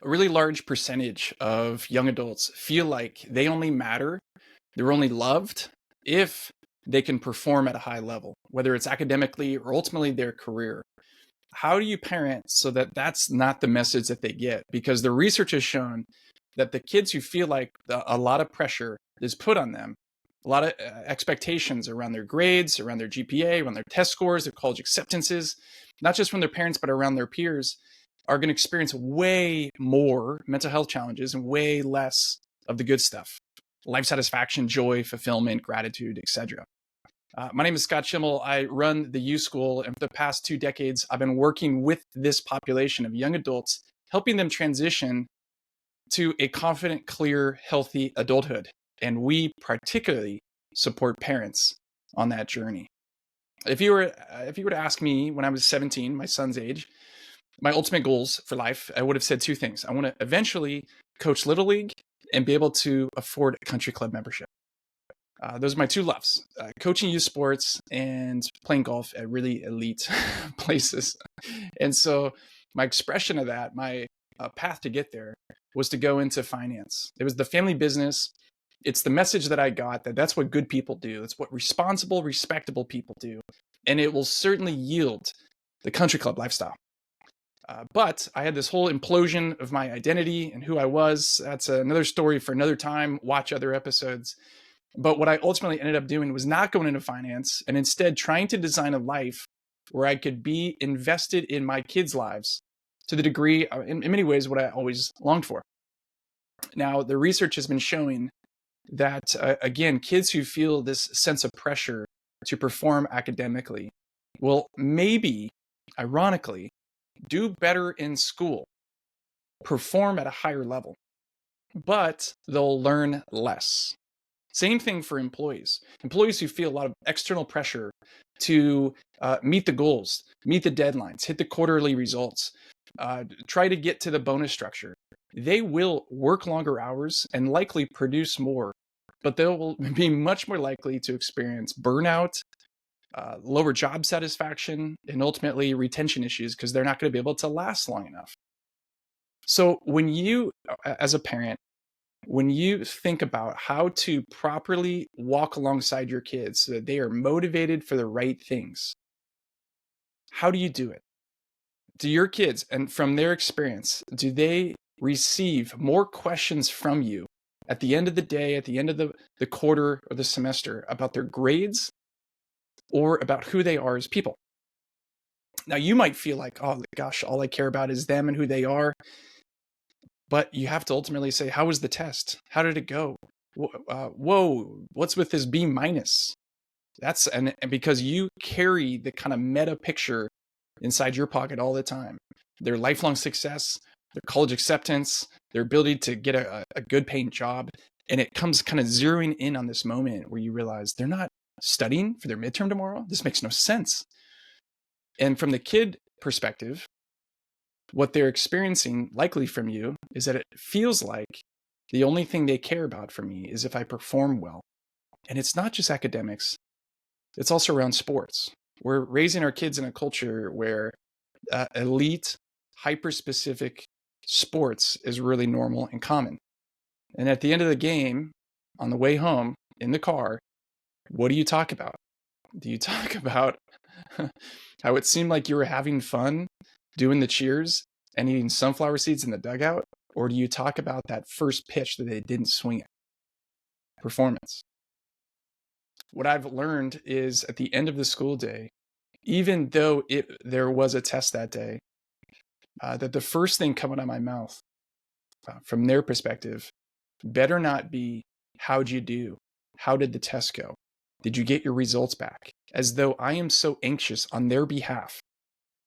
A really large percentage of young adults feel like they only matter, they're only loved if they can perform at a high level, whether it's academically or ultimately their career. How do you parent so that that's not the message that they get? Because the research has shown that the kids who feel like a lot of pressure is put on them, a lot of expectations around their grades, around their GPA, around their test scores, their college acceptances, not just from their parents, but around their peers, are going to experience way more mental health challenges and way less of the good stuff: life satisfaction, joy, fulfillment, gratitude, etc. My name is Scott Schimmel. I run the YouSchool, and for the past 2 decades, I've been working with this population of young adults, helping them transition to a confident, clear, healthy adulthood. And we particularly support parents on that journey. If you were to ask me when I was 17, my son's age, my ultimate goals for life, I would have said two things. I want to eventually coach Little League and be able to afford a country club membership. Those are my two loves: coaching youth sports and playing golf at really elite places. And so my expression of that, my path to get there, was to go into finance. It was the family business. It's the message that I got, that that's what good people do. It's what responsible, respectable people do. And it will certainly yield the country club lifestyle. But I had this whole implosion of my identity and who I was. That's another story for another time. Watch other episodes. But what I ultimately ended up doing was not going into finance, and instead trying to design a life where I could be invested in my kids' lives to the degree, in many ways, what I always longed for. Now, the research has been showing that, again, kids who feel this sense of pressure to perform academically will maybe, ironically, do better in school, perform at a higher level, but they'll learn less. Same thing for employees. Employees who feel a lot of external pressure to meet the goals, meet the deadlines, hit the quarterly results, try to get to the bonus structure. They will work longer hours and likely produce more, but they will be much more likely to experience burnout, lower job satisfaction, and ultimately retention issues because they're not going to be able to last long enough. So when you, as a parent, when you think about how to properly walk alongside your kids so that they are motivated for the right things, how do you do it? Do your kids, and from their experience, do they receive more questions from you at the end of the day, at the end of the quarter or the semester, about their grades or about who they are as people? Now, you might feel like, oh gosh, all I care about is them and who they are. But you have to ultimately say, how was the test? How did it go? Whoa, what's with this B minus? That's and because you carry the kind of meta picture inside your pocket all the time. Their lifelong success, their college acceptance, their ability to get a good paying job. And it comes kind of zeroing in on this moment where you realize they're not studying for their midterm tomorrow. This makes no sense. And from the kid perspective, what they're experiencing likely from you is that it feels like the only thing they care about from me is if I perform well. And it's not just academics, it's also around sports. We're raising our kids in a culture where elite, hyper-specific sports is really normal and common. And at the end of the game, on the way home, in the car, what do you talk about? Do you talk about how it seemed like you were having fun doing the cheers and eating sunflower seeds in the dugout? Or do you talk about that first pitch that they didn't swing it? Performance. What I've learned is at the end of the school day, even though there was a test that day, that the first thing coming out of my mouth from their perspective better not be, how'd you do? How did the test go? Did you get your results back? As though I am so anxious on their behalf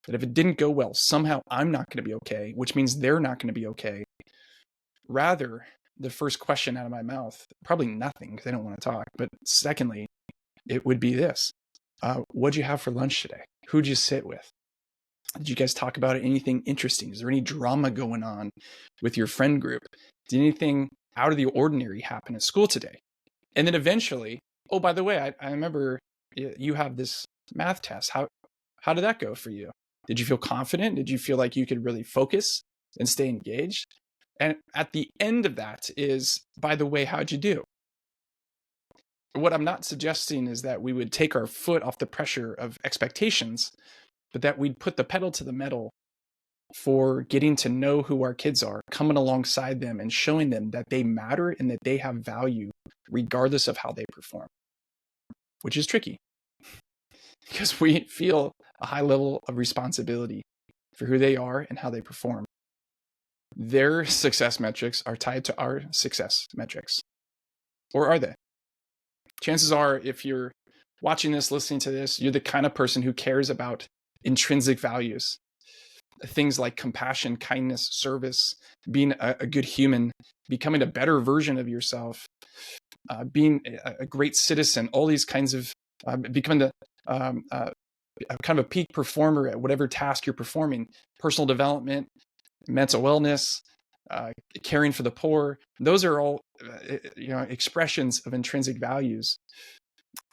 that if it didn't go well, somehow I'm not going to be okay, which means they're not going to be okay. Rather, the first question out of my mouth, probably nothing because they don't want to talk. But secondly, it would be this. What'd you have for lunch today? Who'd you sit with? Did you guys talk about anything interesting? Is there any drama going on with your friend group? Did anything out of the ordinary happen at school today? And then eventually, oh, by the way, I remember you have this math test. How did that go for you? Did you feel confident? Did you feel like you could really focus and stay engaged? And at the end of that is, by the way, how'd you do? What I'm not suggesting is that we would take our foot off the pressure of expectations, but that we'd put the pedal to the metal for getting to know who our kids are, coming alongside them and showing them that they matter and that they have value regardless of how they perform, which is tricky because we feel a high level of responsibility for who they are and how they perform. Their success metrics are tied to our success metrics. Or are they? Chances are, if you're watching this, listening to this, you're the kind of person who cares about intrinsic values. Things like compassion, kindness, service, being a good human, becoming a better version of yourself, being a great citizen, all these kinds of becoming the kind of a peak performer at whatever task you're performing, personal development, mental wellness, caring for the poor. Those are all expressions of intrinsic values.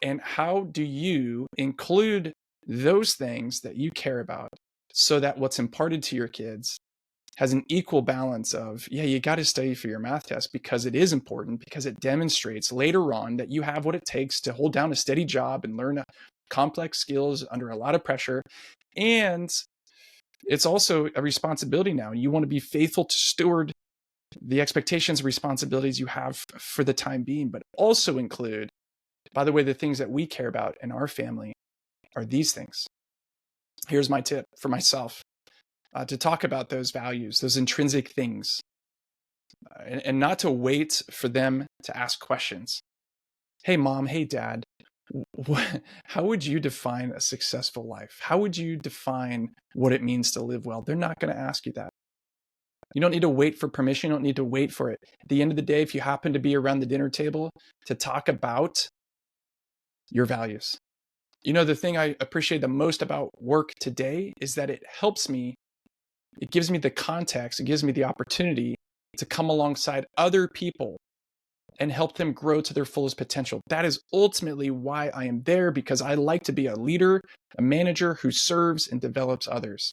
And how do you include those things that you care about so that what's imparted to your kids has an equal balance of, yeah, you got to study for your math test because it is important, because it demonstrates later on that you have what it takes to hold down a steady job and learn complex skills under a lot of pressure. And it's also a responsibility now. You want to be faithful to steward the expectations and responsibilities you have for the time being, but also include, by the way, the things that we care about in our family are these things. Here's my tip for myself, to talk about those values, those intrinsic things, and not to wait for them to ask questions. Hey, mom, hey, dad, how would you define a successful life? How would you define what it means to live well? They're not going to ask you that. You don't need to wait for permission. You don't need to wait for it. At the end of the day, if you happen to be around the dinner table to talk about your values. The thing I appreciate the most about work today is that it helps me. It gives me the context. It gives me the opportunity to come alongside other people and help them grow to their fullest potential. That is ultimately why I am there, because I like to be a leader, a manager who serves and develops others.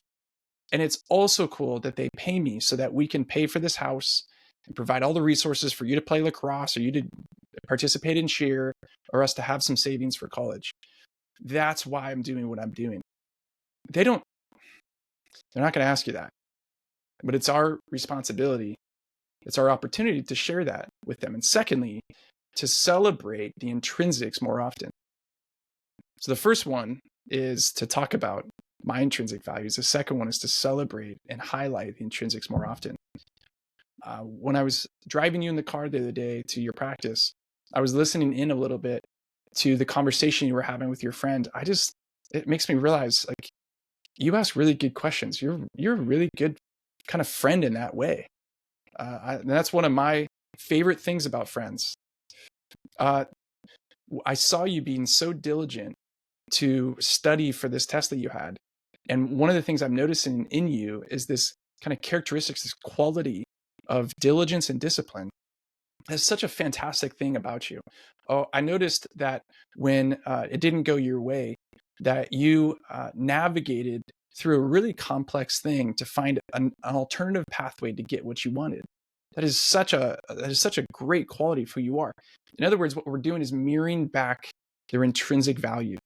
And it's also cool that they pay me so that we can pay for this house and provide all the resources for you to play lacrosse or you to participate in cheer or us to have some savings for college. That's why I'm doing what I'm doing. They're not going to ask you that, but it's our responsibility. It's our opportunity to share that with them. And secondly, to celebrate the intrinsics more often. So the first one is to talk about my intrinsic values. The second one is to celebrate and highlight the intrinsics more often. When I was driving you in the car the other day to your practice, I was listening in a little bit to the conversation you were having with your friend. It makes me realize, like, you ask really good questions. You're a really good kind of friend in that way. And that's one of my favorite things about friends. I saw you being so diligent to study for this test that you had. And one of the things I'm noticing in you is this kind of characteristics, this quality of diligence and discipline. That's such a fantastic thing about you. Oh, I noticed that when it didn't go your way, that you navigated through a really complex thing to find an alternative pathway to get what you wanted. That is such a great quality for who you are. In other words, what we're doing is mirroring back their intrinsic value,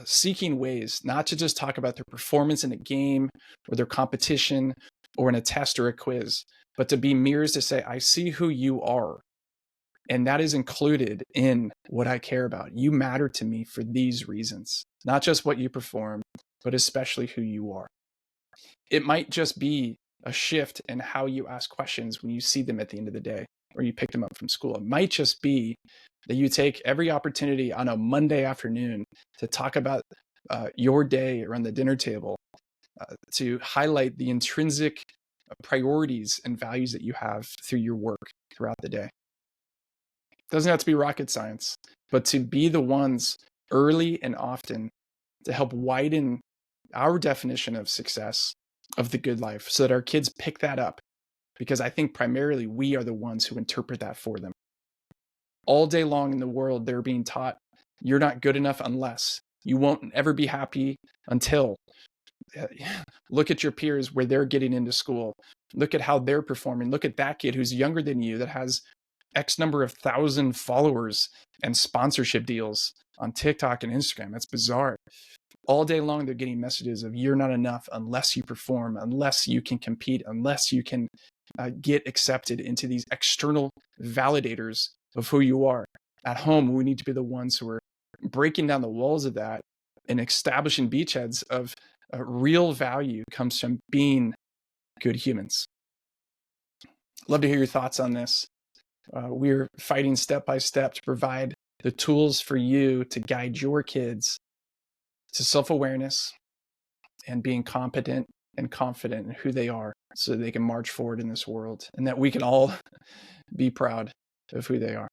seeking ways not to just talk about their performance in a game or their competition or in a test or a quiz, but to be mirrors to say, I see who you are. And that is included in what I care about. You matter to me for these reasons, not just what you perform, but especially who you are. It might just be a shift in how you ask questions when you see them at the end of the day, or you pick them up from school. It might just be that you take every opportunity on a Monday afternoon to talk about your day around the dinner table, to highlight the intrinsic priorities and values that you have through your work throughout the day. It doesn't have to be rocket science, but to be the ones early and often to help widen our definition of success, of the good life, so that our kids pick that up. Because I think primarily we are the ones who interpret that for them. All day long in the world, they're being taught you're not good enough unless. You won't ever be happy until. Look at your peers where they're getting into school. Look at how they're performing. Look at that kid who's younger than you that has X number of thousand followers and sponsorship deals on TikTok and Instagram. That's bizarre. All day long, they're getting messages of you're not enough unless you perform, unless you can compete, unless you can get accepted into these external validators of who you are. At home, we need to be the ones who are breaking down the walls of that and establishing beachheads of real value comes from being good humans. Love to hear your thoughts on this. We're fighting step by step to provide the tools for you to guide your kids to self-awareness and being competent and confident in who they are so they can march forward in this world and that we can all be proud of who they are.